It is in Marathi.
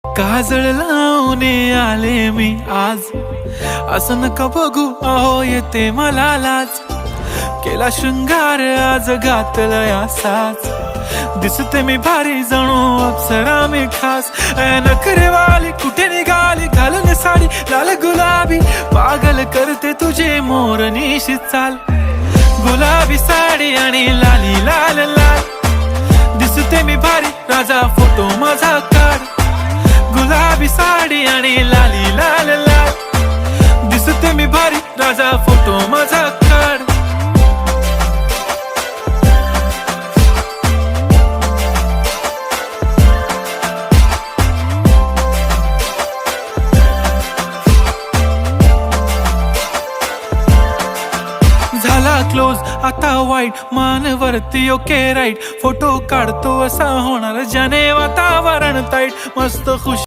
काजळ लावून आले मी आज, असं नका बघू अहो येते मला लाज. केला शृंगार आज घातलाय असाच, दिसते मी भारी जणू अप्सरा मी खास. नखरेवाली कुठे निघाली घालून साडी लाल गुलाबी, पागल करते तुझे मोरनीशी चाल. गुलाबी साडी आणि लाली लाल लाल, दिसते मी भारी राजा फोटो माझा काढ. गुलाबी साडी आणि लाली लाल लाल, दिसते मी भारी राजा फोटो माझा काढ. झाला क्लोज आता वाईट, मानवरती ओके राईट. फोटो काढतो असा होणार ज्याने वातावरण ताईट. मस्त खुश